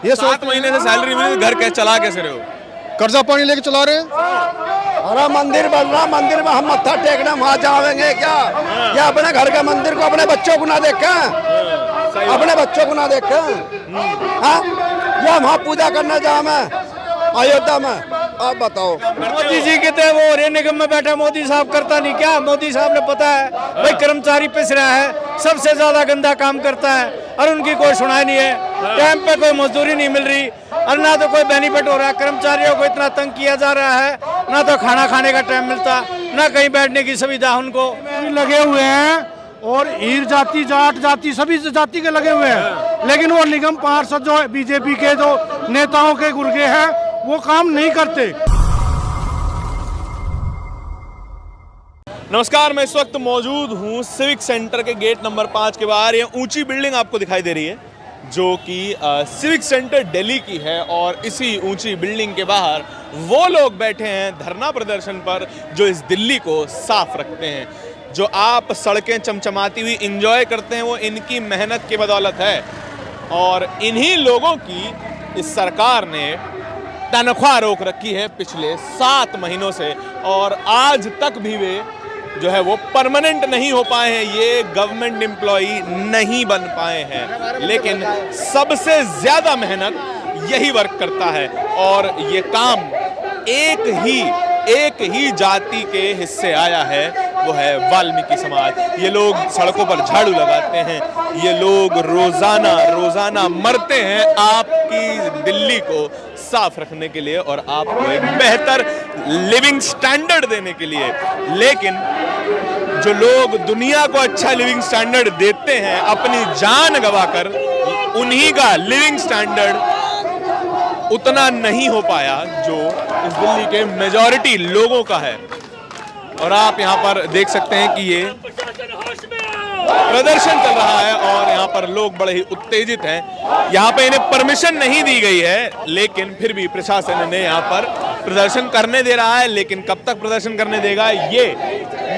ये 7 महीने से सैलरी मिली, घर कैसे चला कैसे रहे हो? कर्जा पानी लेके चला रहे हैं। अरे मंदिर बन रहा, मंदिर में हम मत्था टेकने वहाँ जाएंगे क्या? या अपने घर के मंदिर को अपने बच्चों को ना देखें, अपने बच्चों को ना देखें, हाँ? या वहाँ पूजा करने जाए मैं अयोध्या में? आप बताओ। मोदी जी के थे वो रेल निगम में बैठा, मोदी साहब करता नहीं क्या? मोदी साहब ने पता है भाई कर्मचारी पिस रहा है, सबसे ज्यादा गंदा काम करता है और उनकी कोई सुनाई नहीं है। टाइम पे कोई मजदूरी नहीं मिल रही और ना तो कोई बेनिफिट हो रहा है। कर्मचारियों को इतना तंग किया जा रहा है, ना तो खाना खाने का टाइम मिलता, ना कहीं बैठने की सुविधा उनको। लगे हुए हैं और ईर जाति जाट जाति सभी जाति के लगे हुए हैं, लेकिन वो निगम पार्षद जो बीजेपी के जो नेताओं के गुर्गे हैं वो काम नहीं करते। नमस्कार, मैं इस वक्त मौजूद हूँ सिविक सेंटर के गेट नंबर 5 के बाहर। ये ऊंची बिल्डिंग आपको दिखाई दे रही है जो कि सिविक सेंटर दिल्ली की है और इसी ऊंची बिल्डिंग के बाहर वो लोग बैठे हैं धरना प्रदर्शन पर जो इस दिल्ली को साफ रखते हैं। जो आप सड़कें चमचमाती हुई एंजॉय करते हैं वो इनकी मेहनत की बदौलत है और इन्हीं लोगों की इस सरकार ने तनख्वाह रोक रखी है पिछले 7 महीनों से और आज तक भी वे जो है वो परमानेंट नहीं हो पाए हैं, ये गवर्नमेंट एम्प्लॉई नहीं बन पाए हैं। लेकिन सबसे ज्यादा मेहनत यही वर्क करता है और ये काम एक ही जाति के हिस्से आया है, वो है वाल्मीकि समाज। ये लोग सड़कों पर झाड़ू लगाते हैं, ये लोग रोजाना मरते हैं आपकी दिल्ली को साफ रखने के लिए और आपको एक बेहतर लिविंग स्टैंडर्ड देने के लिए। लेकिन जो लोग दुनिया को अच्छा लिविंग स्टैंडर्ड देते हैं अपनी जान गंवाकर, उन्हीं का लिविंग स्टैंडर्ड उतना नहीं हो पाया जो इस दिल्ली के मेजॉरिटी लोगों का है। और आप यहाँ पर देख सकते हैं कि ये प्रदर्शन चल रहा है और यहाँ पर लोग बड़े ही उत्तेजित हैं। यहाँ पे इन्हें परमिशन नहीं दी गई है, लेकिन फिर भी प्रशासन ने यहाँ पर प्रदर्शन करने दे रहा है। लेकिन कब तक प्रदर्शन करने देगा ये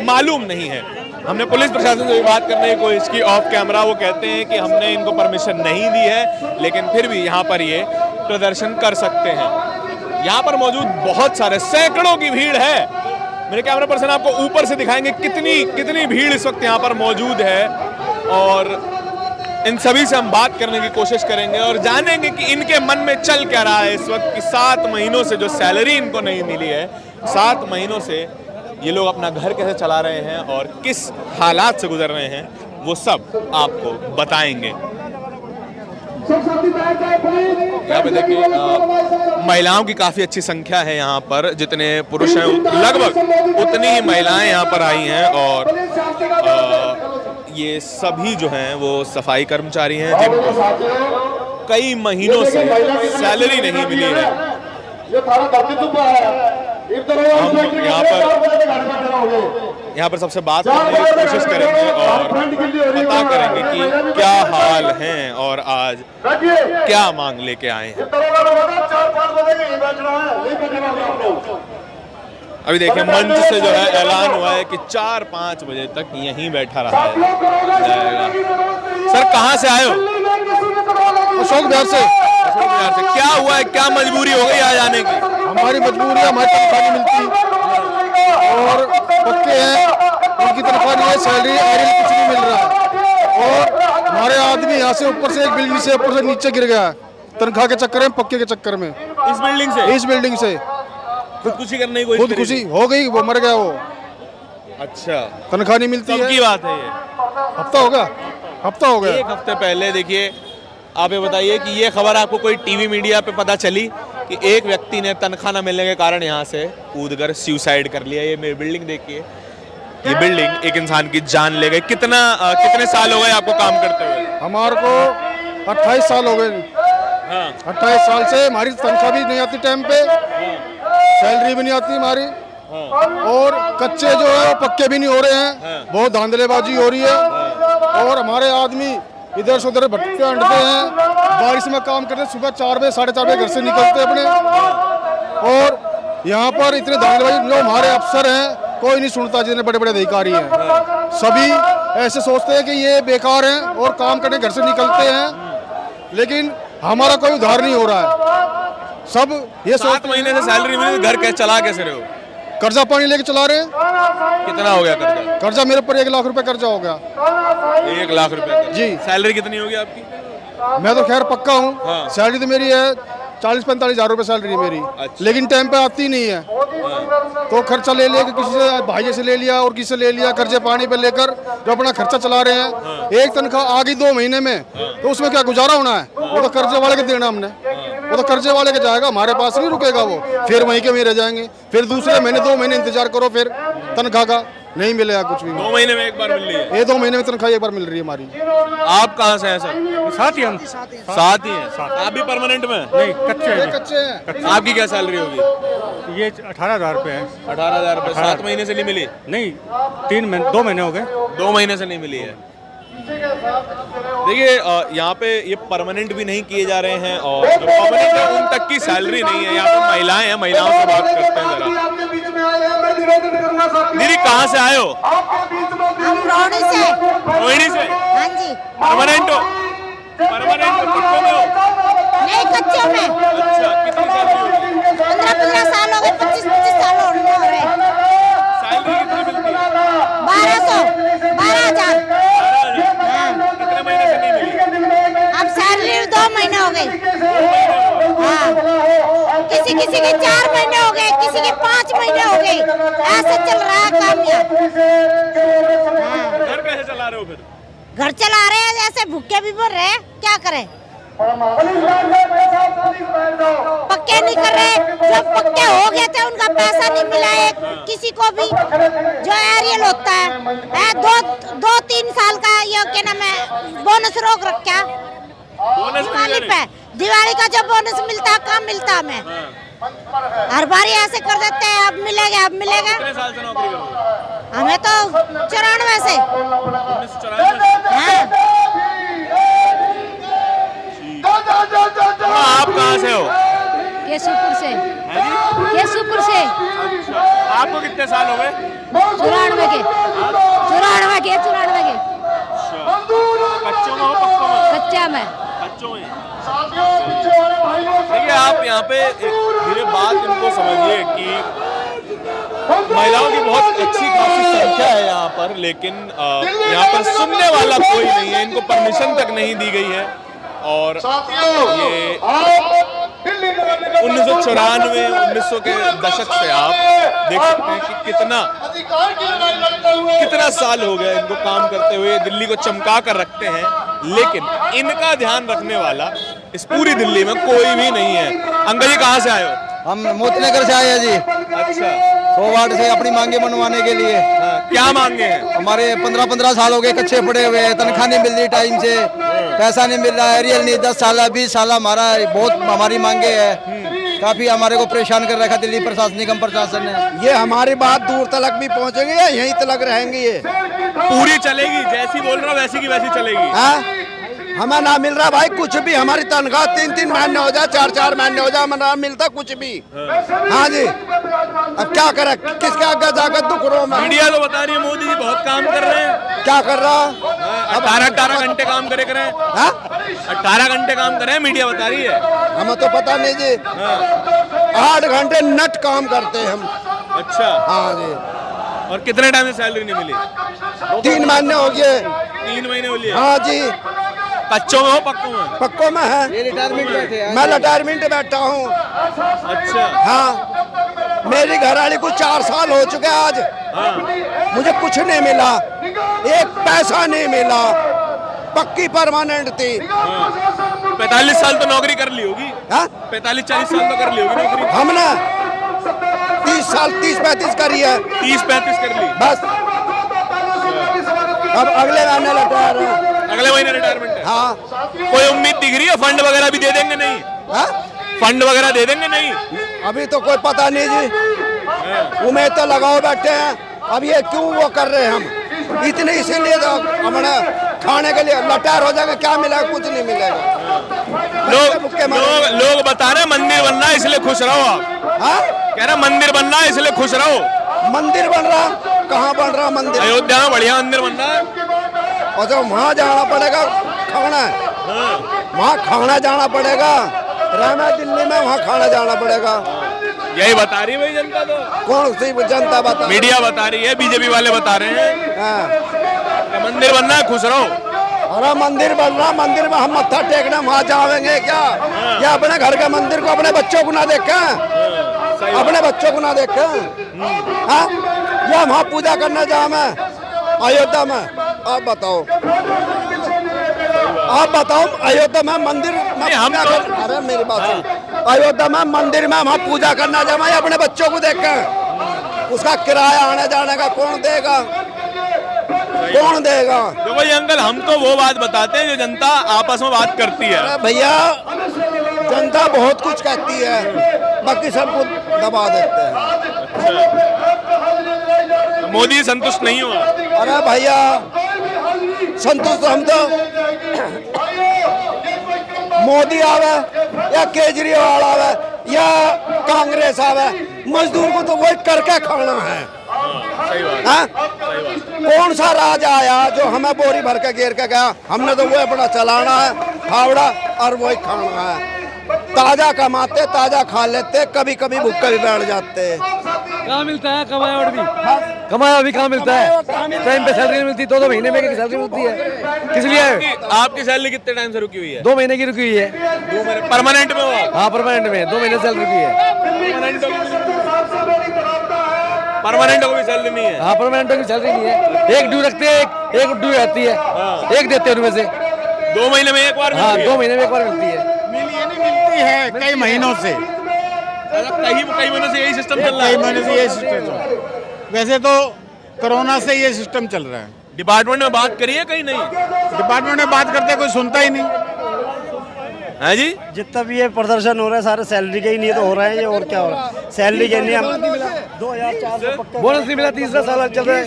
मालूम नहीं है। हमने पुलिस प्रशासन से भी बात करने की कोशिश की ऑफ कैमरा, वो कहते हैं कि हमने इनको परमिशन नहीं दी है, लेकिन फिर भी यहाँ पर ये प्रदर्शन कर सकते हैं। यहाँ पर मौजूद बहुत सारे सैकड़ों की भीड़ है। मेरे कैमरा पर्सन आपको ऊपर से दिखाएंगे कितनी भीड़ इस वक्त यहाँ पर मौजूद है और इन सभी से हम बात करने की कोशिश करेंगे और जानेंगे कि इनके मन में चल क्या रहा है इस वक्त कि 7 महीनों से जो सैलरी इनको नहीं मिली है, 7 महीनों से ये लोग अपना घर कैसे चला रहे हैं और किस हालात से गुजर रहे हैं, वो सब आपको बताएंगे। यहाँ पे देखिए महिलाओं की काफी अच्छी संख्या है यहाँ पर, जितने पुरुष हैं लगभग उतनी ही महिलाएं यहाँ पर आई हैं और ये सभी जो हैं वो सफाई कर्मचारी हैं जिनको कई महीनों से सैलरी नहीं मिली है। हम यहाँ पर सबसे बात करने की कोशिश करेंगे और पता करेंगे कि क्या हाल हैं और आज क्या मांग लेके आए हैं। अभी देखिए मंच से जो है ऐलान हुआ है कि 4-5 बजे तक यहीं बैठा रहा जाएगा। सर कहाँ से आए हो? अशोक बिहार से। क्या हुआ है, क्या मजबूरी हो गई आज आने की? हमारी मजबूरी है, हमारी तनख्वाह नहीं मिलती और पक्के हैं उनकी तनख्वाह नहीं है, सैलरी कुछ नहीं मिल रहा है और हमारे आदमी यहाँ से ऊपर से एक बिल्डिंग से ऊपर से नीचे गिर गया है तनख्वाह के चक्कर में, पक्के के चक्कर में। इस बिल्डिंग से खुदकुशी करने की कोशिश, खुदकुशी हो गई, वो मर गया वो। अच्छा, तनख्वाह नहीं मिलती है। की बात है ये? हफ्ता हो गया। एक हफ्ते पहले देखिए आप ये बताइए कि ये खबर आपको कोई टीवी मीडिया पे पता चली कि एक व्यक्ति ने तनख्वाह न मिलने के कारण यहाँ से कूदकर सुसाइड कर लिया। ये मेरी बिल्डिंग देखिए, ये बिल्डिंग एक इंसान की जान ले गई। कितने साल हो गए आपको काम करते हुए? हमारे को 28 साल हो गए। हाँ। 28 साल से हमारी तनख्वाह भी नहीं आती टाइम पे, सैलरी भी नहीं आती हमारी और कच्चे जो है वो पक्के भी नहीं हो रहे हैं, बहुत धांधलेबाजी हो रही है और हमारे आदमी इधर से उधर भटकते अंटते हैं। बारिश में काम करते, सुबह 4 बजे 4:30 बजे घर से निकलते अपने और यहाँ पर इतने धांधलेबाजी। जो हमारे अफसर हैं कोई नहीं सुनता, जितने बड़े बड़े अधिकारी हैं सभी ऐसे सोचते हैं कि ये बेकार हैं और काम करने घर से निकलते हैं, लेकिन हमारा कोई उधार नहीं हो रहा है। सब ये 7 महीने से सैलरी मिली तो घर कैसे चला कैसे रहे हो? कर्जा पानी लेके चला रहे हैं। कितना हो गया कर्जा? कर्जा मेरे ऊपर 1 लाख रुपए कर्जा हो गया। 1 लाख रुपए जी। सैलरी कितनी होगी आपकी? मैं तो खैर पक्का हूँ। हाँ। सैलरी तो मेरी है 40-45 हज़ार रुपए सैलरी है मेरी। अच्छा। लेकिन टाइम पे आती नहीं है। तो खर्चा ले लेके किसी से भाई से ले लिया और किसी से ले लिया, कर्जे पानी पे लेकर जो अपना खर्चा चला रहे हैं। एक तनख्वाह आ गई 2 महीने में तो उसमें क्या गुजारा होना है? वो तो कर्जे वाले के देना हमने, वो तो कर्जे वाले के जाएगा, हमारे पास नहीं रुकेगा वो। फिर वहीं के वहीं रह जाएंगे। फिर दूसरे महीने 2 महीने इंतजार करो, फिर तनख्वाह का नहीं मिलेगा कुछ भी। 2 महीने में एक बार मिल रही है? ये 2 महीने में तनख्वाह एक बार मिल रही है हमारी। आप कहाँ से हैं सर? साथ ही हम साथ ही हैं। आप भी परमानेंट में? नहीं, कच्चे ये हैं। कच्चे हैं। आपकी क्या सैलरी होगी? ये 18,000 रुपये है। 18,000 रुपए। 7 महीने से नहीं मिली? नहीं, 2 महीने हो गए। 2 महीने से नहीं मिली है। देखिए यहाँ पे ये परमानेंट भी नहीं किए जा रहे हैं और जो परमानेंट है उन तक की सैलरी नहीं है। यहाँ पे महिलाएं हैं, महिलाओं से बात करते हैं जरा। दीदी कहाँ से आए हो? हम रोहनी से। रोहिणी से? हाँ जी। परमानेंट हो? परमानेंट हो? पक्कों में हो? नहीं, कच्चे में। अच्छा, कितनी सैलरी होगी? 15-15 साल हो गए, 25-25 साल हो रहे। सैलरी कितनी मिलती है? 12,000। कितने महीने से नहीं मिली? अब सैलरी 2 महीने हो गए। हाँ, किसी किसी के 4 महीने हो गए, किसी के 5 महीने हो गए। ऐसे चल रहा है काम यहाँ। घर कैसे चला रहे हो फिर? घर चला रहे हैं, जैसे भूखे भी मर रहे हैं, क्या करें? पक्के नहीं कर रहे, जो पक्के हो गए थे उनका पैसा नहीं मिला है किसी को भी। जो एरियल होता है 2-3 साल का ये क्या नाम है, बोनस रोक रखा दिवाली पे। दिवाली का जो बोनस मिलता है कम मिलता हमें। हर बार ऐसे कर देते हैं, अब मिलेगा अब मिलेगा। कितने साल से नौकरी करोगे? हमें तो 94 से। 1994 से? आप कहाँ से हो? केशवपुर से। हैं जी? केशवपुर से। अच्छा, आपको कितने साल हो गए? 94 के। 94 के। कच्चों में हो पक्कों में? कच्चा में। बच्चों में। देखिए आप यहाँ पे धीरे बात इनको समझिए कि महिलाओं की बहुत अच्छी खासी संख्या है यहाँ पर, लेकिन यहाँ पर सुनने वाला कोई नहीं है। इनको परमिशन तक नहीं दी गई है और ये 1994 1900 के दशक से आप देख सकते हैं कि कितना साल हो गया इनको काम करते हुए। दिल्ली को चमका कर रखते हैं, लेकिन इनका ध्यान रखने वाला इस पूरी दिल्ली में कोई भी नहीं है। अंकल जी कहाँ से आए हो? हम मोतीनगर से आए हैं जी। अच्छा, 100 वार्ड से अपनी मांगे मनवाने के लिए। हाँ, क्या मांगे हैं? हमारे 15-15 साल हो गए कच्चे पड़े हुए हैं, तनख्वाह नहीं मिल रही टाइम से, पैसा नहीं मिल रहा है, एरियल नहीं। 10 साल 20 साल हमारी मांगे है। काफी हमारे को परेशान कर रखा दिल्ली प्रशासन, निगम प्रशासन ने। ये हमारी बात दूर तक भी पहुंचेगी या यहीं तक रहेंगे? ये पूरी चलेगी, जैसी बोल रहा हूँ वैसी की वैसी चलेगी। हमें ना मिल रहा भाई कुछ भी। हमारी तनख्वाह 3-3 महीने हो जाए, 4-4 महीने हो जाए, हमें ना मिलता कुछ भी। हाँ जी, अब क्या करें? किसके आगे जाकर दुख रो मैं? मीडिया तो बता रही है मोदी जी बहुत काम कर रहे हैं। क्या कर रहा? 18 घंटे काम करे करें। 18 घंटे काम करें, मीडिया बता रही है। हमें तो पता नहीं जी। 8 घंटे नट काम करते हैं हम। अच्छा, हाँ जी। और कितने टाइम से सैलरी नहीं मिली? 3 महीने हो गए। 3 महीने हो लिए। हाँ जी। कच्चों में हो पक्कों में? पक्कों में है। मैं रिटायरमेंट बैठा हूँ। अच्छा, हाँ, मेरी घरवाली को 4 साल हो चुके आज। मुझे कुछ नहीं मिला, एक पैसा नहीं मिला। पक्की परमानेंट थी। 45 साल तो नौकरी कर ली होगी। 45-40 साल तो कर ली होगी नौकरी। हमने 30-35 करी है। 30-35 कर ली बस। अब अगले महीने रिटायर है। अगले महीने रिटायरमेंट है। हाँ। कोई उम्मीद दिख रही है? फंड वगैरह भी दे देंगे? नहीं, फंड वगैरह दे देंगे? नहीं, अभी तो कोई पता नहीं जी। उम्मीद तो लगाओ बैठे हैं। अब ये क्यों वो कर रहे हैं हम इतने? इसीलिए तो हमारा खाने के लिए लटार हो जाएगा, क्या मिलेगा? कुछ नहीं मिलेगा। लोग बता रहे मंदिर बन रहा है इसलिए खुश रहो आप। हाँ, कह रहे मंदिर बन रहा है इसलिए खुश रहो। मंदिर बन रहा? कहाँ बन रहा मंदिर? अयोध्या में बढ़िया मंदिर बन रहा है। और जब वहाँ जाना पड़ेगा खाना है। वहाँ खाना जाना पड़ेगा, रहना दिल्ली में, वहाँ खाना जाना पड़ेगा। यही बता रही है भाई जनता तो। कौन सी जनता बता? मीडिया बता रही है, बीजेपी वाले बता रहे हैं। हाँ। मंदिर बनना है, खुश रहो। अरे मंदिर बन रहा, मंदिर में हम मत्था टेकना वहाँ जाएंगे क्या? या अपने घर के मंदिर को अपने बच्चों को ना देखें, अपने बच्चों को ना देखें, हाँ? या वहाँ पूजा करने जाए मैं अयोध्या में? आप बताओ अयोध्या में मंदिर में हम तो- अरे मेरी बात सुन, अयोध्या में मंदिर में वहाँ पूजा करना जाए या अपने बच्चों को देखें? उसका किराया आने जाने का कौन देगा? कौन देगा? तो भाई अंकल, हम तो वो बात बताते हैं जो जनता आपस में बात करती है। अरे भैया, जनता बहुत कुछ कहती है, बाकी सबको दबा देते हैं। मोदी संतुष्ट नहीं हुआ? अरे भैया, संतुष्ट हम तो मोदी आवे या केजरीवाल आवे या कांग्रेस आवे, मजदूर को तो वही करके खाना है। सही बात, हाँ? सही बात। कौन सा राजा आया जो हमें बोरी भर के घेर के गया? हमने तो वो अपना चलाना है, फावड़ा और वही खाना है। ताजा कमाते, ताजा खा लेते, कभी कभी भूखे भी बैठ जाते। कहाँ मिलता है कमाया? और भी कमाया भी कहाँ मिलता है? टाइम पे सैलरी मिलती, 2-2 महीने में की सैलरी मिलती है। किस लिए? आपकी सैलरी कितने टाइम से रुकी हुई है? 2 महीने की रुकी हुई है। 2 महीने परमानेंट में हुआ? हाँ, परमानेंट में 2 महीने सैलरी रुकी है। परमानेंट को भी सैलरी नहीं है? हाँ, परमानेंट की सैलरी नहीं है। एक ड्यू रखते हैं, एक ड्यू रहती है, एक देते हैं उनमें से। 2 महीने में एक बार? हाँ, 2 महीने में एक बार मिलती है। मिलती है कई महीनों से, कई महीनों से यही सिस्टम चल रहा कई है। महीने से ये सिस्टम चल रहा है। वैसे तो कोरोना से ये सिस्टम चल रहा है। डिपार्टमेंट में बात करिए, कहीं नहीं? डिपार्टमेंट में बात करते कोई सुनता ही नहीं है जी। जितना भी ये प्रदर्शन हो रहा है सारे सैलरी के ही नहीं तो हो रहा है ये, और क्या हो रहा है? सैलरी के नहीं, हम 2400 पक्का बोनस नहीं मिला, तीसरा साल चल रहा है।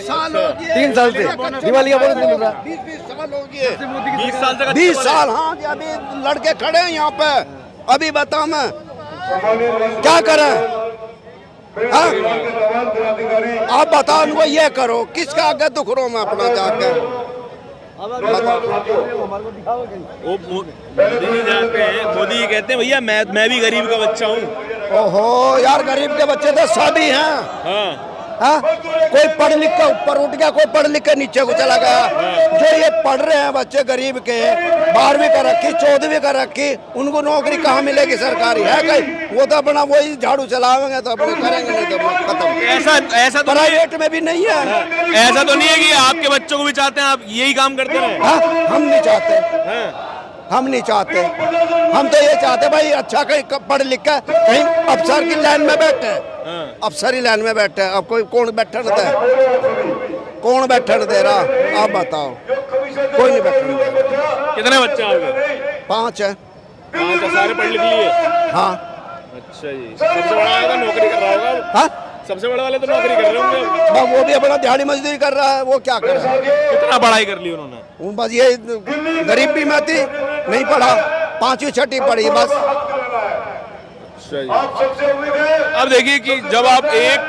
3 साल से दिवाली का बोनस नहीं मिल रहा। 20 साल हो गए। 20 साल तक 20 साल, हाँ जी, अभी लड़के खड़े हैं यहाँ पे। अभी बताओ मैं क्या करें? हाँ? आप बताओ उनको, ये करो, किसका आगे दुख रो मैं अपना जाके? वो मोदी जाते हैं, मोदी कहते हैं भैया मैं भी गरीब का बच्चा हूँ। ओहो यार, गरीब के बच्चे तो सभी हैं। हाँ। हाँ? कोई पढ़ लिख के ऊपर उठ गया, कोई पढ़ लिख के नीचे को चला गया। जो ये पढ़ रहे हैं बच्चे गरीब के, 12वीं कर रखी, 14वीं कर रखी, उनको नौकरी कहाँ मिलेगी? सरकारी है कहीं? वो तो अपना वही झाड़ू चलावेंगे तो अपने करेंगे, नहीं तो खत्म। ऐसा तो प्राइवेट में भी नहीं है। ऐसा तो नहीं है कि आपके बच्चों को भी चाहते हैं आप यही काम करते रहे? हाँ? हम नहीं चाहते, हम नहीं चाहते। हम तो ये चाहते भाई अच्छा कहीं पढ़ लिख कर कहीं अफसर की लाइन में बैठे, अफसरी लाइन में बैठे। अब कोई कौन बैठने दे? कौन बैठने दे रहा? आप बताओ, कोई नहीं बैठने दे रहा। कितने बच्चे आपके? 5 है। 5? सारे पढ़ लिख लिए? हाँ। अच्छा जी। सबसे बड़ा वाला नौकरी कर रहा होगा? हाँ? सबसे बड़ा वाले तो नौकरी कर रहे होंगे। वो भी अपना दिहाड़ी मजदूरी कर रहा है, वो क्या कर रहा है? कितना पढ़ाई कर ली उन्होंने? वो बस ये गरीबी में थी, नहीं पढ़ा, 5वीं 6वीं पढ़ी बस। अब देखिए कि जब आप एक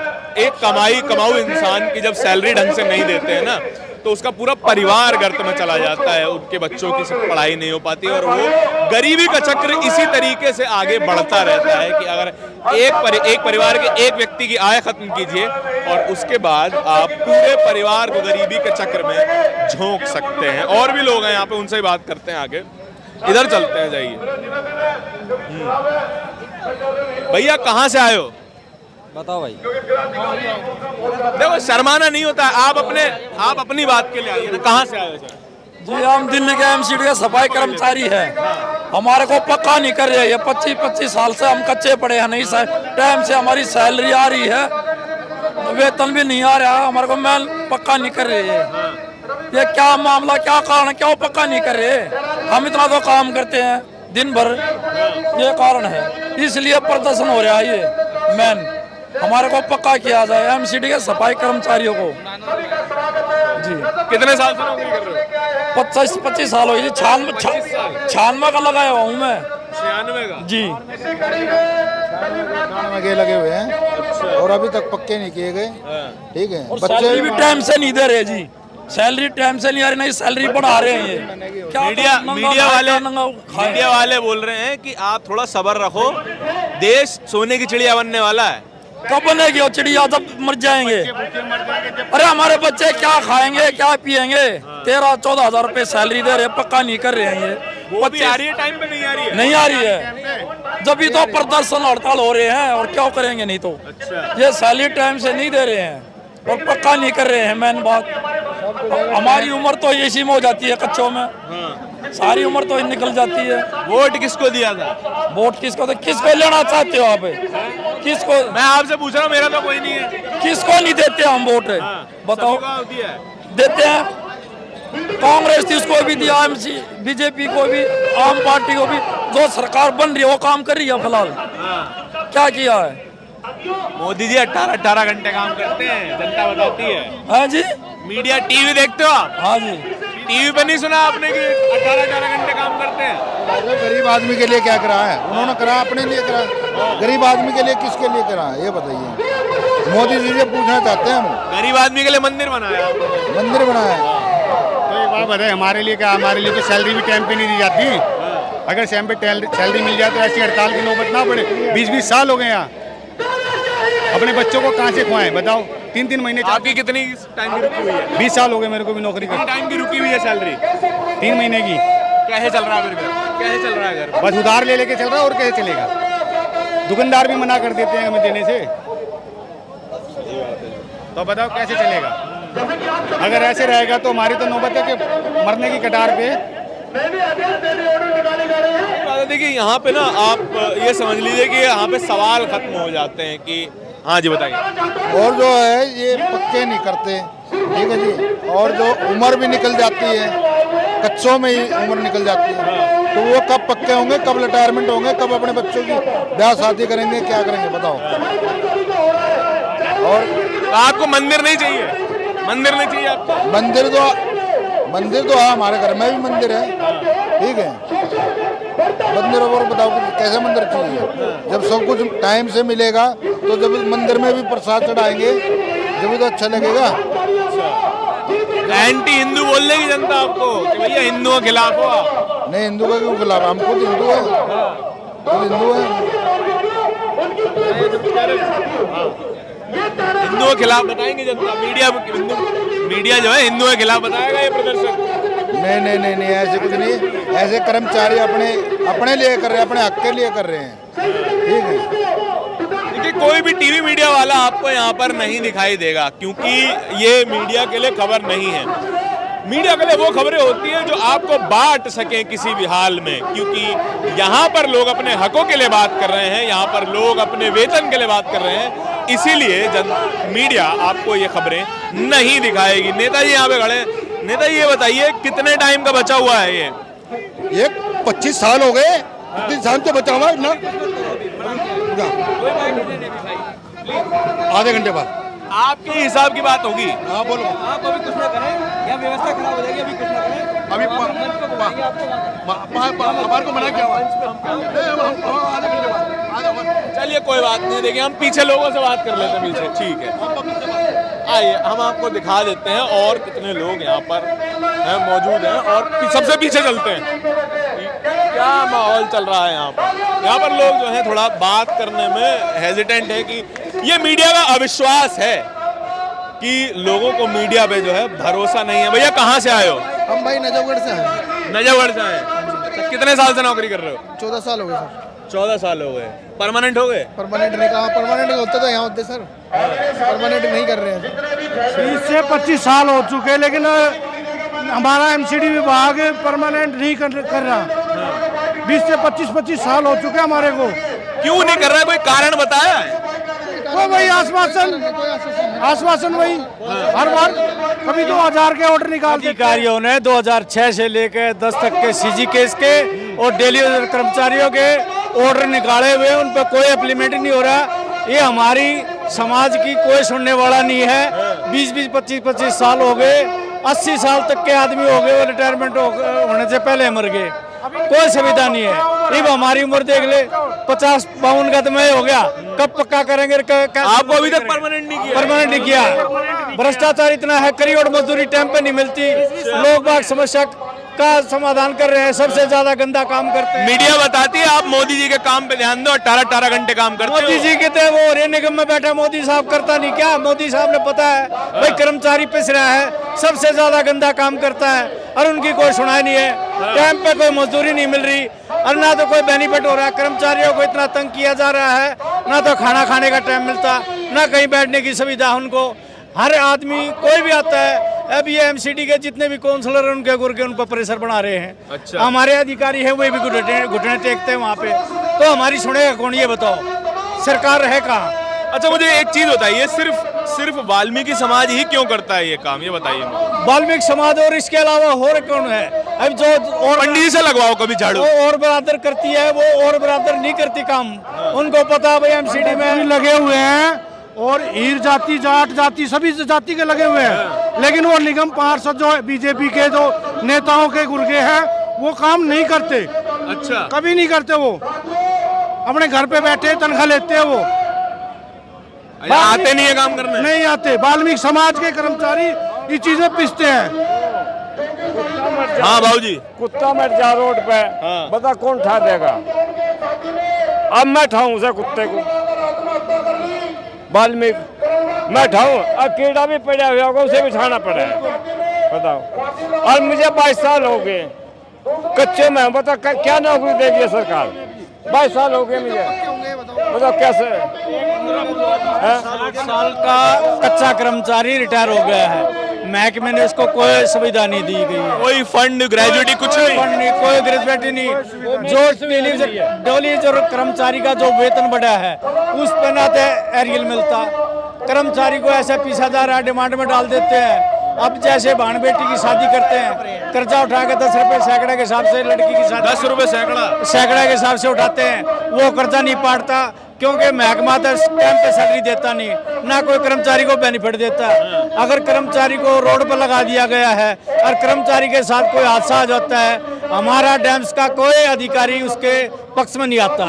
कमाऊ इंसान की जब सैलरी ढंग से नहीं देते हैं ना, तो उसका पूरा परिवार गर्त में चला जाता है, उनके बच्चों की सब पढ़ाई नहीं हो पाती और वो गरीबी का चक्र इसी तरीके से आगे बढ़ता रहता है कि अगर एक परिवार के एक व्यक्ति की आय खत्म कीजिए और उसके बाद आप पूरे परिवार को गरीबी के चक्र में झोंक सकते हैं। और भी लोग हैं यहाँ पे, उनसे ही बात करते हैं आगे। इधर चलते हैं, जाइए। भैया कहाँ से आए हो? बताओ भाई। देखो शर्माना नहीं होता, आप अपनी बात के लिए आइए ना। कहाँ से आए हो सर? जी हम दिल्ली के एमसीडी के सफाई कर्मचारी हैं। हमारे को पक्का नहीं कर रहे, ये 25-25 साल से हम कच्चे पड़े हैं, नहीं टाइम से हमारी सैलरी आ रही है, वेतन भी नहीं आ रहा, हमारे को मेल पक्का नहीं कर रहे है। ये क्या मामला, क्या कारण, क्यों पक्का नहीं कर रहे? हम इतना तो काम करते हैं दिन भर, ये कारण है, इसलिए प्रदर्शन हो रहा है। ये मेन हमारे को पक्का किया जाए एमसीडी के सफाई कर्मचारियों को। जी कितने साल से नौकरी कर रहे हो? 25 साल हो गए। 96 का लगाया हुआ हूँ मैं। 96 का? जी 96 के लगे हुए हैं और अभी तक पक्के नहीं किए गए। ठीक है, बच्चे भी टाइम से नहीं दे रहे जी। सैलरी टाइम से नहीं आ रही, नहीं सैलरी बढ़ा रहे हैं ये। क्या मीडिया वाले बोल रहे हैं कि आप थोड़ा सब्र रखो, देश सोने की चिड़िया बनने वाला है। कब बनेगी वो चिड़िया? जब मर जाएंगे। अरे हमारे बच्चे क्या खाएंगे, क्या पिएंगे? 13-14 हजार रुपए सैलरी दे रहे, पक्का नहीं कर रहे हैं ये। वो भी आ रही है, टाइम पे नहीं आ रही है। नहीं आ रही है, जब भी तो प्रदर्शन हड़ताल हो रहे हैं, और क्या करेंगे नहीं तो। ये सैलरी टाइम से नहीं दे रहे हैं और पक्का नहीं कर रहे हैं। मेन बात हमारी उम्र तो इसी में हो जाती है, कच्चों में सारी उम्र तो निकल जाती है। वोट किसको दिया था? वोट किसको, तो किसको लेना चाहते हो आप? किसको? मैं आपसे पूछ रहा हूँ, मेरा तो कोई नहीं है। किसको नहीं देते हम वोट? बताओ। देते हैं, कांग्रेस थी उसको भी दिया, बीजेपी को भी, आम पार्टी को भी। जो सरकार बन रही है वो काम कर रही है फिलहाल। क्या किया है मोदी जी? 18 घंटे काम करते हैं, जनता बताती है। हाँ जी। मीडिया टीवी देखते हो आप? हाँ जी। टीवी पे नहीं सुना आपने कि 18 घंटे काम करते हैं? गरीब आदमी के लिए क्या करा है उन्होंने? करा अपने लिए करा, गरीब आदमी के लिए किसके लिए करा है ये बताइए। मोदी जी से पूछना चाहते हैं हम। गरीब आदमी के लिए मंदिर बनाया, मंदिर बनाया। तो एक बात बताए, हमारे लिए क्या? हमारे लिए तो सैलरी भी टाइम पे नहीं दी जाती। अगर टाइम पे सैलरी मिल जाए तो ऐसी हड़ताल की नौबत ना पड़े। 20-20 साल हो गए यहाँ, अपने बच्चों को कहाँ से खुआएं बताओ? 3-3 महीने। आपकी कितनी टाइम की रुकी हुई है? 20 साल हो गए मेरे को भी नौकरी करते। टाइम की रुकी हुई है सैलरी? 3 महीने की। कैसे चल रहा है फिर? कैसे चल रहा है घर? बस उधार ले लेके चल रहा है, और कैसे चलेगा? दुकानदार भी मना कर देते हैं हमें देने से, तो बताओ कैसे चलेगा? अगर ऐसे रहेगा तो हमारी तो नौबत है कि मरने की कतार पे। देखिए यहाँ पे ना आप ये समझ लीजिए कि यहाँ पे सवाल खत्म हो जाते हैं कि हाँ जी बताइए। और जो है ये पक्के नहीं करते, ठीक है जी, और जो उम्र भी निकल जाती है, कच्चों में ही उम्र निकल जाती है, तो वो कब पक्के होंगे, कब रिटायरमेंट होंगे, कब अपने बच्चों की ब्याह शादी करेंगे, क्या करेंगे बताओ? और आपको मंदिर नहीं चाहिए? मंदिर नहीं चाहिए आपको? मंदिर तो है, हमारे घर में भी मंदिर है, ठीक है। मंदिर और बताओ कैसे मंदिर चाहिए? जब सब कुछ टाइम से मिलेगा तो जब मंदिर में भी प्रसाद चढ़ाएंगे जब तो अच्छा लगेगा। एंटी हिंदू बोल देगी जनता आपको कि भैया हिंदुओं के खिलाफ हो आप? नहीं, हिंदू का क्यों खिलाफ? हम खुद हिंदू है, खुद हिंदू है। हिंदुओं के खिलाफ बताएंगे जनता? मीडिया जो है हिंदुओं के खिलाफ बताएगा ये प्रदर्शन? नहीं, ऐसे कुछ नहीं। ऐसे कर्मचारी अपने लिए कर रहे हैं, अपने हक के लिए कर रहे हैं, ठीक है। देखिए कोई भी टीवी मीडिया वाला आपको यहाँ पर नहीं दिखाई देगा, क्योंकि ये मीडिया के लिए खबर नहीं है। मीडिया के लिए वो खबरें होती हैं जो आपको बांट सके किसी भी हाल में, क्योंकि यहाँ पर लोग अपने हकों के लिए बात कर रहे हैं, यहाँ पर लोग अपने वेतन के लिए बात कर रहे हैं, इसीलिए मीडिया आपको ये खबरें नहीं दिखाएगी। नेताजी यहाँ पे खड़े। नेता ये बताइए कितने टाइम का बचा हुआ है ये 25 साल हो गए, 3 साल तो बचा हुआ है ना, आधे घंटे बाद आपके हिसाब की बात होगी। हाँ बोलो। आप अभी कुछ ना करें या व्यवस्था खराब हो जाएगी, अभी कुछ ना करें। अभी हमारे को मना किया आधे घंटे बाद। चलिए कोई बात नहीं, देखिए हम पीछे लोगों से बात कर लेते हैं पीछे, ठीक है। आइए हम आपको दिखा देते हैं और कितने लोग यहाँ पर हैं, मौजूद हैं, और सबसे पीछे चलते हैं क्या माहौल चल रहा है यहाँ पर। यहाँ पर लोग जो है थोड़ा बात करने में हेजिटेंट है कि ये मीडिया का अविश्वास है कि लोगों को मीडिया पे जो है भरोसा नहीं है। भैया कहाँ से आए हो? हम भाई नजफगढ़ से हैं। नजफगढ़ से आए। कितने साल से नौकरी कर रहे हो? 14 साल हो गए सर। 14 साल हो गए। परमानेंट हो गए? परमानेंट नहीं, कहा परमानेंट होते तो यहाँ होते सर, परमानेंट नहीं कर रहे हैं। 20 से 25 साल हो चुके हैं, लेकिन हमारा एमसीडी विभाग परमानेंट नहीं कर रहा। 20 से 25 साल हो चुके हमारे को। क्यों नहीं कर रहा है? कोई कारण बताया है? वो वही आश्वासन वही हर बार, कभी 2000 के ऑर्डर निकालते। अधिकारियों ने 2006 से लेकर 10 तक के सीजी केस के और डेली कर्मचारियों के ऑर्डर निकाले हुए, उन पर कोई इम्प्लीमेंट नहीं हो रहा। ये हमारी समाज की कोई सुनने वाला नहीं है। 20-20, 25-25 साल हो गए, 80 साल तक के आदमी हो गए, वो रिटायरमेंट होने से पहले मर गए। कोई सुविधा नहीं है। अब हमारी उम्र देख ले, 50-52 का तो मैं हो गया, कब पक्का करेंगे? आपको अभी तक परमानेंट नहीं किया? भ्रष्टाचार इतना है, करोड़ मजदूरी टाइम पे नहीं मिलती, लोग बाग समस्या का समाधान कर रहे हैं, सबसे ज्यादा गंदा काम करते हैं। मीडिया बताती है आप मोदी जी के काम पे ध्यान दो, 18-18 घंटे काम करते हो। मोदी जी कहते वो रेल निगम में बैठा मोदी साहब करता नहीं क्या? मोदी साहब ने पता है भाई कर्मचारी पिस रहा है, सबसे ज्यादा गंदा काम करता है और उनकी कोई सुनाई नहीं है। टाइम पे कोई मजदूरी नहीं मिल रही और ना तो कोई बेनिफिट हो रहा है। कर्मचारियों को इतना तंग किया जा रहा है, ना तो खाना खाने का टाइम मिलता, ना कहीं बैठने की सुविधा उनको। हर आदमी कोई भी आता है, अब ये एमसीडी के जितने भी काउंसलर हैं उनके गुर्गे उन पर प्रेशर बना रहे हैं। अच्छा। हमारे अधिकारी हैं वो भी घुटने टेकते हैं वहाँ पे, तो हमारी सुनेगा कौन? ये बताओ, सरकार है कहाँ? अच्छा मुझे एक चीज बताइए, सिर्फ वाल्मीकि समाज ही क्यों करता है ये काम, ये बताइए। वाल्मीकि समाज और इसके अलावा और कौन है? अब जो और पंडित जी से लगवाओ कभी झाड़ू। और बरादर करती है, वो और बरादर नहीं करती काम। उनको पता भाई एमसीडी में लगे हुए हैं और हीर जाति, जाट जाति, सभी जाति के लगे हुए हैं, लेकिन वो निगम पार्षद जो बीजेपी के जो नेताओं के गुर्गे हैं वो काम नहीं करते। अच्छा, कभी नहीं करते, वो अपने घर पे बैठे तनख्वाह लेते हैं, वो आते नहीं है काम करने, नहीं आते। वाल्मीकि समाज के कर्मचारी ये चीजें पिसते हैं। हाँ भाऊजी, कुत्ता मर जा रोड पे, बता कौन ठा देगा? अब मैं ठाऊं उसे कुत्ते को, वाल्मीकि मैं ठाऊं, अब कीड़ा भी पड़ा हुआ होगा उसे भी उठाना पड़ा है, बताओ। और मुझे 22 साल हो गए कच्चे में, बता क्या नौकरी देगी सरकार? 22 साल हो गए मुझे, बताओ कैसे? 60 साल का कच्चा कर्मचारी रिटायर हो गया है, महकमे ने इसको कोई सुविधा नहीं दी गई है, कोई फंड ग्रेजुएटी कुछ नहीं, फंड नहीं, कोई ग्रेजुएटी नहीं। जो डोली जो कर्मचारी का जो वेतन बढ़ा है उस पर ना तो एरियल मिलता, कर्मचारी को ऐसा पीसा जा रहा है, डिमांड में डाल देते हैं। अब जैसे बहन बेटी की शादी करते हैं, कर्जा उठा के 10 रुपए सैकड़े के हिसाब से लड़की की शादी, 10 रुपए सैकड़े के हिसाब से उठाते हैं, वो कर्जा नहीं पाटता क्योंकि महकमा तो टाइम पे सैलरी देता नहीं, ना कोई कर्मचारी को बेनिफिट देता। अगर कर्मचारी को रोड पर लगा दिया गया है और कर्मचारी के साथ कोई हादसा आ जाता है, हमारा डैम्स का कोई अधिकारी उसके पक्ष में नहीं आता,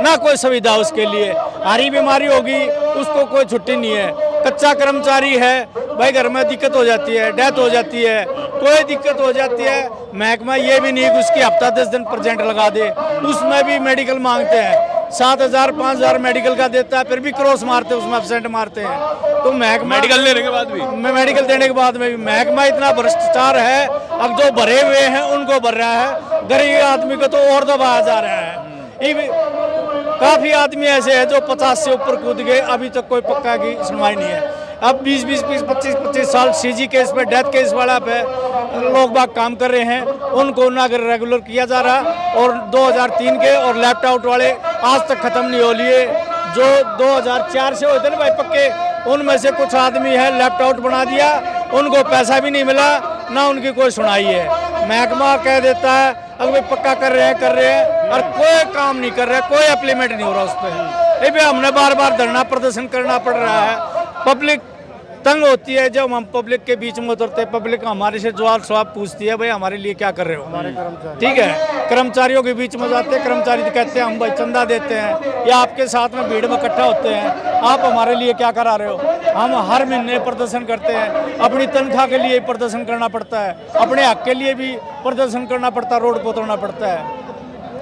ना कोई सुविधा उसके लिए। हारी बीमारी होगी उसको कोई छुट्टी नहीं है। कच्चा कर्मचारी है भाई, घर में दिक्कत हो जाती है, डेथ हो जाती है, कोई दिक्कत हो जाती है, महकमा ये भी नहीं कि उसकी हफ्ता 10 दिन प्रेजेंट लगा दे, उसमें भी मेडिकल मांगते हैं। 7,000-5,000 मेडिकल का देता है, फिर भी क्रॉस मारते हैं, उसमें एब्सेंट मारते हैं। तो महकमा मेडिकल देने के बाद भी मेडिकल देने के बाद में भी महकमा इतना भ्रष्टाचार है। अब जो भरे हुए हैं उनको भर रहा है, गरीब आदमी को तो और दबाया जा रहा है। काफी आदमी ऐसे हैं जो 50 से ऊपर कूद गए, अभी तक कोई पक्का की सुनवाई नहीं है। अब 20-20, 25-25 साल सीजी केस पे, डेथ केस वाला पे लोग बाग काम कर रहे हैं, उनको ना रेगुलर किया जा रहा। और 2003 के और लेफ्ट आउट वाले आज तक खत्म नहीं हो लिए, जो 2004 से होते ना भाई पक्के, उनमें से कुछ आदमी है लेफ्ट आउट बना दिया, उनको पैसा भी नहीं मिला, ना उनकी कोई सुनाई है। महकमा कह देता है अगर पक्का कर रहे हैं और कोई काम नहीं कर रहे, कोई अप्लीमेंट नहीं हो रहा उस पर। ये भी हमने बार बार धरना प्रदर्शन करना पड़ रहा है। पब्लिक तंग होती है जब हम पब्लिक के बीच में उतरते, पब्लिक हमारे से जवाब पूछती है भाई हमारे लिए क्या कर रहे हो, हमारे कर्मचारी, ठीक है। कर्मचारियों के बीच में जाते हैं, कर्मचारी कहते हैं हम भाई चंदा देते हैं या आपके साथ में भीड़ में इकट्ठा होते हैं, आप हमारे लिए क्या करा रहे हो। हम हर महीने प्रदर्शन करते हैं, अपनी तनख्वाह के लिए प्रदर्शन करना पड़ता है, अपने हक के लिए भी प्रदर्शन करना पड़ता है, रोड पर उतरना पड़ता है।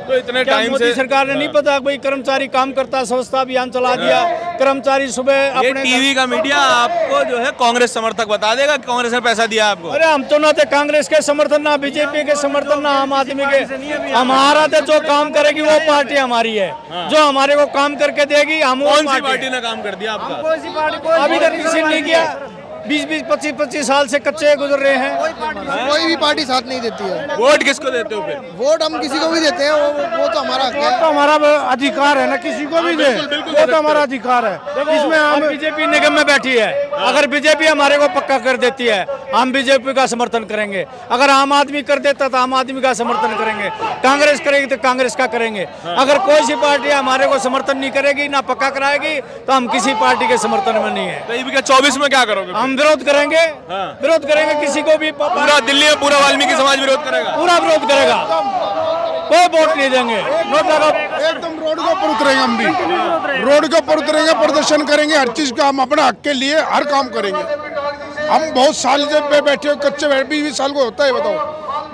तो इतने टाइम मोदी से सरकार ने नहीं पता भाई कर्मचारी काम करता, स्वच्छता अभियान चला दिया, कर्मचारी सुबह अपने टीवी का मीडिया आपको जो है कांग्रेस समर्थक बता देगा कि कांग्रेस ने पैसा दिया आपको। अरे हम तो ना थे कांग्रेस के समर्थन, ना बीजेपी के समर्थन, ना आम आदमी के। हमारा तो जो काम करेगी वो पार्टी हमारी है, जो हमारे को काम करके देगी हम। कौन सी पार्टी ने काम कर दिया आपका? अभी तक किसी ने नहीं किया। 20-20, 25-25 साल से कच्चे गुजर रहे हैं। कोई भी पार्टी साथ नहीं देती है। वोट किसको देते हो फिर? वोट हम किसी को भी देते हैं, वो तो हमारा हक है, तो हमारा अधिकार है ना, किसी को भी दे, वो तो हमारा अधिकार है। इसमें हम बीजेपी निगम में बैठी है, अगर बीजेपी हमारे को पक्का कर देती है हम बीजेपी का समर्थन करेंगे, अगर आम आदमी कर देता तो आम आदमी का समर्थन करेंगे, कांग्रेस करेगी तो कांग्रेस का करेंगे। अगर कोई सी पार्टी हमारे को समर्थन नहीं करेगी, ना पक्का कराएगी, तो हम किसी पार्टी के समर्थन में नहीं है। 24 में क्या करोगे? हम विरोध करेंगे, विरोध करेंगे किसी को भी। पूरा दिल्ली में पूरा वाल्मीकि समाज विरोध करेगा, पूरा विरोध करेगा। कोई वोट नहीं देंगे। एकदम रोड के ऊपर उतरेंगे, हम भी रोड के ऊपर उतरेंगे, प्रदर्शन करेंगे, हर चीज का हम अपने हक के लिए हर काम करेंगे। हम बहुत साल से पे बैठे हो, कच्चे 20 साल को होता है, बताओ।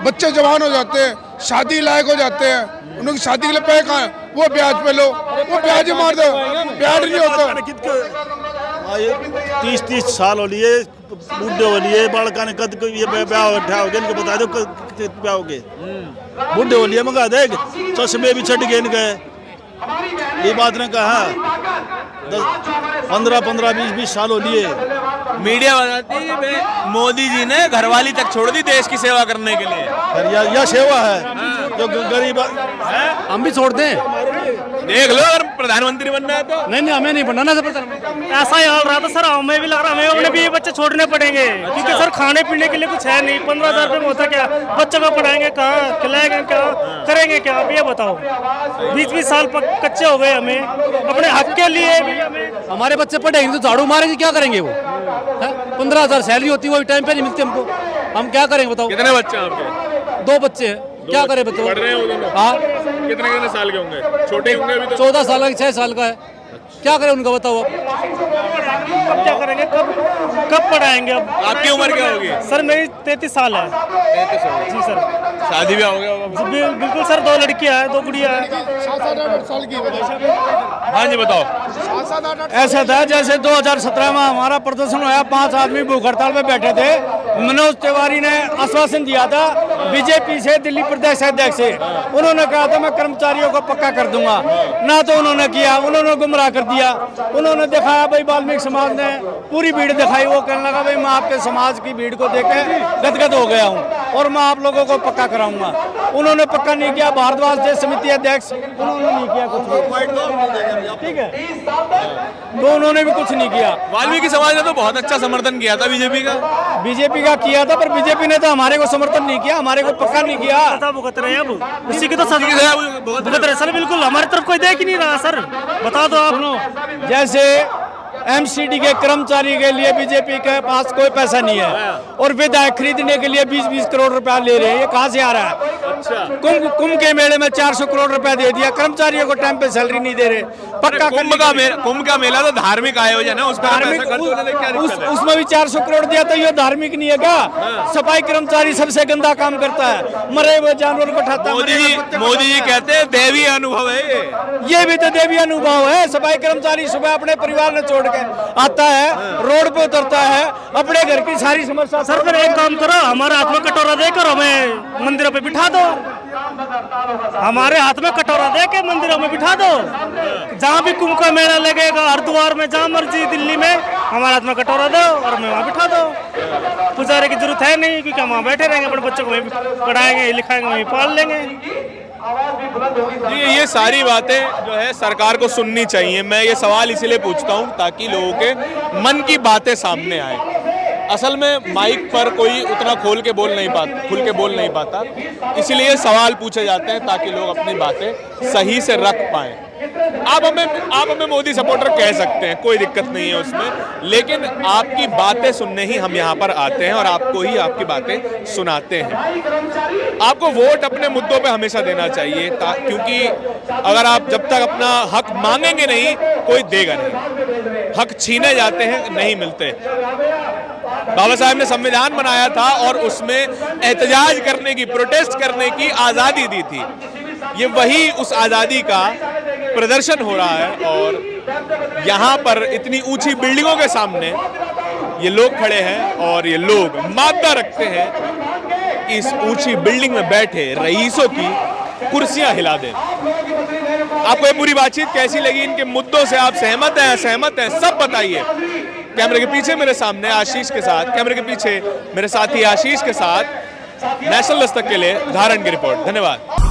बच्चे जवान हो जाते हैं, शादी लायक हो जाते हैं, उनकी शादी के लिए पैसे कहाँ है? वो ब्याज पे लो, वो ब्याज ही मार दो, ब्याज नहीं होता। 30 साल हो लिए, बूढ़े हो लिए, बालका ने कद ये ब्याह हो गए, इनको बता दो ब्याह हो गए, बूढ़े हो लिए, मंगा देख चश्मे भी छट गए इनके। ये बात ने कहा 15, 20 साल हो लिए। मीडिया बताती है मोदी जी ने घरवाली तक छोड़ दी देश की सेवा करने के लिए। यह सेवा है जो गरीब हम भी छोड़ दें, देख लो अगर प्रधानमंत्री बनना है तो। नहीं हमें नहीं बनना सर। ऐसा ही हाल रहा था सर, हमें भी लग रहा हमें अपने भी बच्चे छोड़ने पड़ेंगे, क्योंकि सर खाने पीने के लिए कुछ है नहीं। 15,000 रुपये में होता क्या? बच्चों को पढ़ाएंगे कहाँ, खिलाएंगे क्या, करेंगे क्या? आप ये बताओ। 20 साल कच्चे हो गए, हमें अपने हक के लिए भी हमारे बच्चे पढ़ेंगे तो झाड़ू मारेंगे, क्या करेंगे वो? 15,000 सैलरी होती है, वो टाइम पे नहीं मिलती हमको, हम क्या करेंगे बताओ? कितने बच्चे आपके? 2 बच्चे हैं, क्या करें बताओ? पढ़ रहे हैं वो दोनों? हाँ। कितने साल के होंगे? छोटे होंगे अभी तो? 14 साल का, 6 साल का है, क्या करें उनका बताओ? अब क्या करेंगे? कब पढ़ाएंगे? अब आपकी उम्र क्या होगी? सर मेरी 33 साल है। 33 साल जी सर। शादी भी हो गया होगा? बिल्कुल सर, 2 लड़कियां हैं, 2 गुड़िया है। 7-8 साल की। हाँ जी बताओ। ऐसा था जैसे 2017 में हमारा प्रदर्शन हुआ, 5 आदमी भूख हड़ताल पे बैठे थे। मनोज तिवारी ने आश्वासन दिया था बीजेपी से, दिल्ली प्रदेश अध्यक्ष से, उन्होंने कहा था मैं कर्मचारियों को पक्का कर दूंगा, ना तो उन्होंने किया, उन्होंने गुमराह कर दिया। उन्होंने दिखाया भाई वाल्मीकि समाज ने पूरी भीड़ दिखाई, वो कहने लगा भाई मैं आपके समाज की भीड़ को देख के गदगद हो गया हूँ और मैं आप लोगों को पक्का कराऊंगा। उन्होंने पक्का नहीं किया। भारद्वाज जी समिति अध्यक्ष, उन्होंने नहीं किया कुछ भी, ठीक है, तो उन्होंने भी कुछ नहीं किया। वाल्मीकि समाज ने तो बहुत अच्छा समर्थन किया था बीजेपी का किया था, पर बीजेपी ने तो हमारे को समर्थन नहीं किया, हमारे को पक्का नहीं किया। भुगत रहे हैं अब, उसी की तो भुगत रहे सर। बिल्कुल हमारी तरफ कोई देख ही नहीं रहा सर, बता दो आप लोग। जैसे एमसीडी के कर्मचारी के लिए बीजेपी के पास कोई पैसा नहीं है और विधायक खरीदने के लिए 20-20 करोड़ रुपया ले रहे हैं, ये कहाँ से आ रहा है? कुंभ के मेले में 400 करोड़ रुपया दे दिया, कर्मचारियों को टाइम पे सैलरी नहीं दे रहे। पक्का कुंभ का मेला तो धार्मिक आयोजन है, उसमें भी 400 करोड़ दिया, तो ये धार्मिक नहीं है क्या? सफाई कर्मचारी सबसे गंदा काम करता है, मरे हुए जानवर को उठाता है। मोदी जी कहते हैं दैवीय अनुभव है ये भी तो दैवीय अनुभव है। सफाई कर्मचारी सुबह अपने परिवार ने छोड़ के आता है, रोड पे उतरता है, अपने घर की सारी समस्या। सर फिर एक काम करो, हमारे हाथ में कटोरा देकर हमें मंदिरों पे बिठा दो, हमारे हाथ में कटोरा दे के मंदिरों में बिठा दो। जहाँ भी कुंभ का मेला लगेगा, हरिद्वार में, जहाँ मर्जी, दिल्ली में, हमारे हाथ में कटोरा दो और हमें वहाँ बिठा दो। पुजारी की जरूरत है नहीं, क्योंकि हम वहाँ बैठे रहेंगे, अपने बच्चों को वहीं पढ़ाएंगे, लिखाएंगे, वहीं पाल लेंगे। जी ये सारी बातें जो है सरकार को सुननी चाहिए। मैं ये सवाल इसीलिए पूछता हूँ ताकि लोगों के मन की बातें सामने आए। असल में माइक पर कोई उतना खुल के बोल नहीं पाता, इसलिए सवाल पूछे जाते हैं ताकि लोग अपनी बातें सही से रख पाएं। आप हमें मोदी सपोर्टर कह सकते हैं, कोई दिक्कत नहीं है उसमें, लेकिन आपकी बातें सुनने ही हम यहाँ पर आते हैं और आपको ही आपकी बातें सुनाते हैं। आपको वोट अपने मुद्दों पे हमेशा देना चाहिए, क्योंकि अगर आप जब तक अपना हक मांगेंगे नहीं, कोई देगा नहीं। हक छीने जाते हैं, नहीं मिलते। बाबा साहब ने संविधान बनाया था और उसमें एहतजाज करने की, प्रोटेस्ट करने की आज़ादी दी थी। ये वही उस आज़ादी का प्रदर्शन हो रहा है और यहाँ पर इतनी ऊंची बिल्डिंगों के सामने ये लोग खड़े हैं और ये लोग मानता रखते हैं कि इस ऊंची बिल्डिंग में बैठे रईसों की कुर्सियां हिला दें। आपको ये पूरी बातचीत कैसी लगी? इनके मुद्दों से आप सहमत हैं, असहमत हैं, सब बताइए। कैमरे के पीछे मेरे सामने आशीष के साथ, कैमरे के पीछे मेरे साथी आशीष के साथ, नेशनल दस्तक के लिए धारण की रिपोर्ट। धन्यवाद।